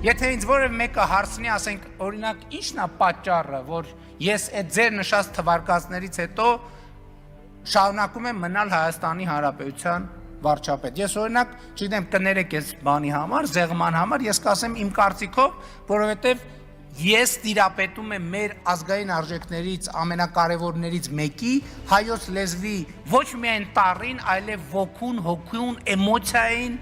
Եթե ինձ որևէ մեկը հարցնի, ասենք, օրինակ, ի՞նչն է պատճառը, որ ես այդ ձեր նշած թվարկածներից հետո շարունակում եմ մնալ Հայաստանի Հանրապետության վարչապետ։ Ես օրինակ, չգիտեմ, կներեք այս բանի համար, զեղման համար, ես կասեմ իմ կարծիքով, որովհետև ես տիրապետում եմ մեր ազգային արժեքներից ամենակարևորներից մեկի, հայոց լեզվի ոչ միայն տառին, այլև ոգուն, հոգուն, էմոցիային,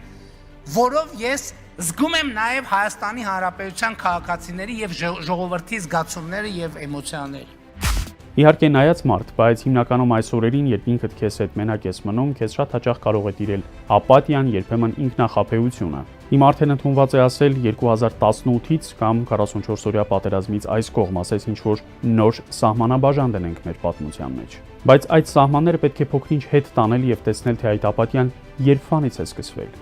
որով ես զգում եմ նաև Հայաստանի Հանրապետության քաղաքացիների եւ ժողովրդի զգացումները եւ էմոցիաները։ Իհարկե նայած մարդ, բայց հիմնականում այս օրերին, երբ ինքդ քեզ հետ մենակ ես մնում, քեզ շատ հաճախ կարող է տիրել ապաթիան, երբեմն ինքնախաբեությունը։ Իմ արդեն ընդունված է ասել 2018-ից կամ 44-օրյա պատերազմից այս կողմ, ասես ինչ-որ նոր սահմանաբաժան դնենք մեր պատմության մեջ։ Բայց այդ սահմանները պետք է փոքրինչ հետ տանել եւ տեսնել, թե այդ ապաթիան երբանից է սկսվել։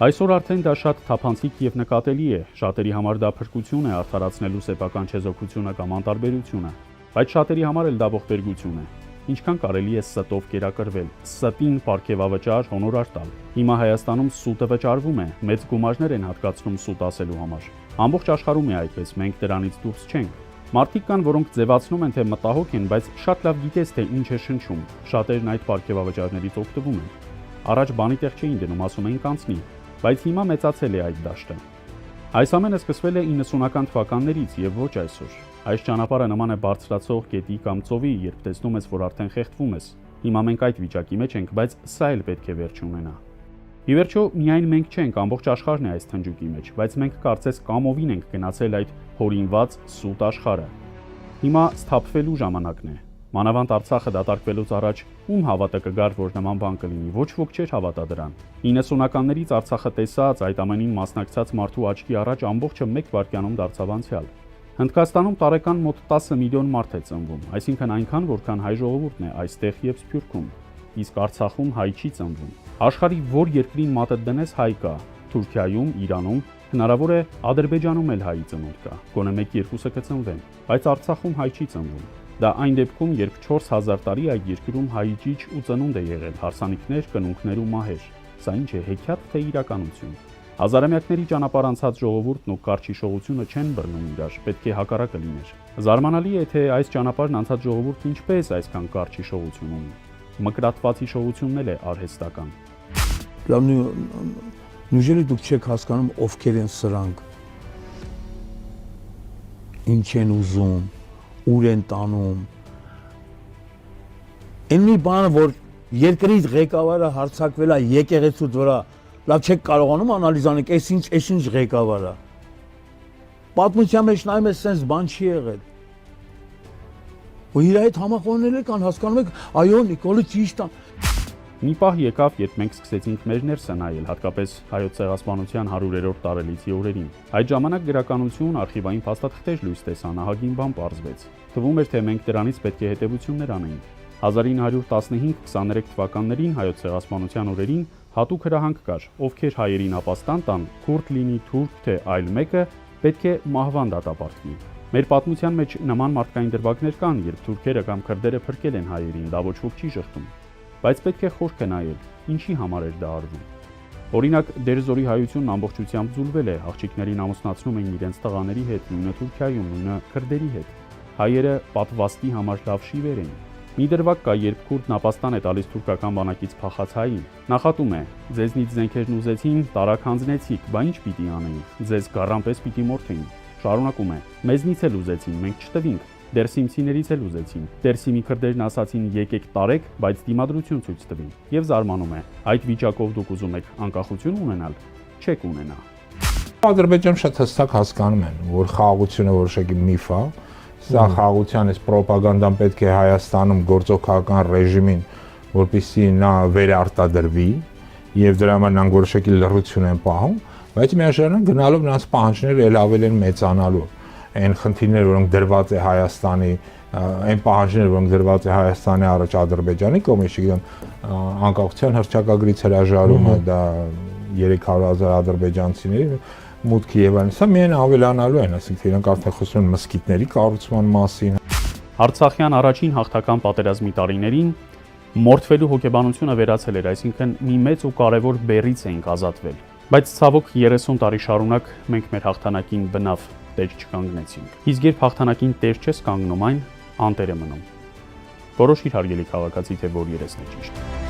Այսօր արդեն դա շատ թափանցիկ եւ նկատելի է, շատերի համար դա փրկություն է արդարացնելու սեփական չեզոքությունը կամ անտարբերությունը, բայց շատերի համար էլ դա ողբերգություն է։ Ինչքան կարելի է ստով կերակրվել, ստին պարգևավճար, հոնորար տալ։ Հիմա Հայաստանում սուտը վճարվում է, մեծ գումարներ են հատկացնում սուտ ասելու համար։ Ամբողջ աշխարհում է այդպես, մենք դրանից դուրս չենք։ Մարդիկ կան, որոնք ձևացնում են, թե մտահոգ են, բայց շատ լավ գիտես, թե ինչ է շնչում։ Շատերն այդ պարգևավճարներից օգտվում են։ Առաջ բանի տեղ չէին դնում, ասում էին կանցնի, բայց հիմա մեծացել է այդ դաշտը։ Այս ամենը սկսվել է 90-ական թվականներից եւ ոչ այսօր։ Այս ճանապարհը նման է բարձրացող գետի կամ ծովի, երբ տեսնում ես, որ արդեն խեղդվում ես։ Հիմա մենք այդ վիճակի մեջ ենք, բայց սա էլ պետք է վերջ ունենա։ Ի վերջո, միայն մենք չենք, ամբողջ աշխարհն է այս թնջուկի մեջ, բայց մենք կարծես կամովին ենք գնացել այդ հորինված սուտ աշխարհը։ Հիմա սթափվելու ժամանակն է։ Մանավանդ Արցախը դատարկվելուց առաջ ում հավատը կգար, որ նման բան կլինի, ոչ ոք չէր հավատա դրան։ 90-ականներից Արցախը տեսած, այդ ամենին մասնակցած մարդու աչքի առաջ ամբողջը մեկ վայրկյանում դարձավ անցյալ։ Հնդկաստանում տարեկան մոտ 10 միլիոն մարդ է ծնվում, այսինքն այնքան, որքան հայ ժողովուրդն է այստեղ եւ Սփյուռքում, իսկ Արցախում հայ չի ծնվում։ Աշխարհի որ երկրին մատը դնես հայ կա, Թուրքիայում, Իրանում, հնարավոր է Ադրբեջանում էլ հայի ծնունդ կա, գոնե 1-2-ը կծնվեն, բայց Արցախում հայ չի ծնվում։ Դա այն դեպքում, երբ 4000 տարի այդ երկրում հայի ճիչ ու ծնունդ է եղել, հարսանիքներ, կնունքներ ու մահեր։ Սա ինչ է, հեքիաթ թե իրականություն։ Հազարամյակների ճանապարհ անցած ժողովուրդն ու կարճիշողությունը չեն բռնում իրար, պետք է հակառակը լիներ։ Զարմանալի է, թե այս ճանապարհն անցած ժողովուրդն ինչպես այսքան կարճիշողություն ունի։ Մկրատված հիշողությունն էլ է արհեստական։ Նույնիսկ դուք չեք հասկանում ովքեր են սրանք։ Ինչ են ուզում, ուր են տանում։ Այն մի բանը, որ երկրից ղեկավարը հարձակվել է եկեղեցուց վրա, լավ չեք կարողանում անալիզ անել, այս ինչ ղեկավար է։ Պատմության մեջ նայում ես, sense բան չի եղել։ Ու իր այդ համախոհները կան, հասկանում եք, այո, Նիկոլը ճիշտ է։ Մի պահ եկավ, երբ մենք սկսեցինք մեր ներսը նայել, հատկապես հայոց ցեղասպանության 100-րդ տարելիցի օրերին։ Այդ ժամանակ գրականություն, արխիվային փաստաթղթեր լույս տեսան, ահագին բան պարզվեց։ Թվում էր, թե մենք դրանից պետք է հետևություններ անենք։ 1915-23 թվականներին հայոց ցեղասպանության օրերին հատուկ հրահանգ կար, ովքեր հայերին ապաստան տան, քուրդ լինի, թուրք թե այլ մեկը, պետք է մահվան դատապարտվի։ Մեր պատմության մեջ նման մարդկային դրվագներ կան, երբ թուրքերը կամ քրդերը փրկել են հայերին, դա ոչ ոք չի շղթում։ Բայց պետք է խորքը նայել, ինչի համար էր դա արվում։ Օրինակ, Դերձորի հայությունն ամբողջությամբ ձուլվել է, աղջիկներին ամուսնացնում էին իրենց տղաների հետ, նույնը Թուրքիայում, նույնը քրդերի հետ։ Հայերը պատվաստի համար լավ շիվեր էին։ Մի դրվագ կա, երբ քուրդն ապաստան է տալիս թուրքական բանակից փախած հային։ Նախատում է. ձեզնից զենքերն ուզեցին, տարակ հանձնեցիք, բա ինչ պիտի անեին։ Ձեզ գառանպես պիտի մորթեին։ Շարունակում է. մեզնից էլ ուզեցին, մենք չտվինք։ Դեր Սիմսիներից էլ ուզեցին։ Դեր Սիմի քրդերն ասացին եկեք տարեք, բայց դիմադրություն ցույց տվին։ Եվ զարմանում է. այդ վիճակով դուք ուզում եք անկախություն ունենալ, չեք ունենա։ Ադրբեջանում շատ հստակ հասկանում են, որ խաղաղությունը որոշակի միֆ է։ Սա խաղաղության այս պրոպագանդան պետք է Հայաստանում գործող քաղաքական ռեժիմին, որպեսզի նա վերարտադրվի եւ դրա համար նրանք որոշակի լռություն են պահում, բայց միաժամանակ գնալով նրանց պահանջները ել ավելի են մեծանալու։ Այն խնդիրները, որոնք դրված է Հայաստանի, այն պահանջները, որոնք դրված է Հայաստանի առաջ Ադրբեջանի կողմից, չգիտեմ, անկախության հռչակագրից հրաժարումը, դա 300,000 ադրբեջանցիների մուտքի եւ այլն, սա միայն ավելանալու են, ասենք իրենք արդեն խոսում են մսկիթների կառուցման մասին։ Արցախյան առաջին հաղթական պատերազմի տարիներին մորթվելու հոգեբանությունը վերացել էր, այսինքն մի մեծ ու կարևոր բեռից էինք ազատվել։ Բայց ցավոք 30 տարի շարունակ մենք մեր հաղթանակին բնավ տեր չկանգնեցինք։ Իսկ երբ հաղթանակին տեր չես կանգնում, այն անտեր է մնում։ Որոշիր հարգելի քաղաքացի, թե որ երեսն է ճիշտ։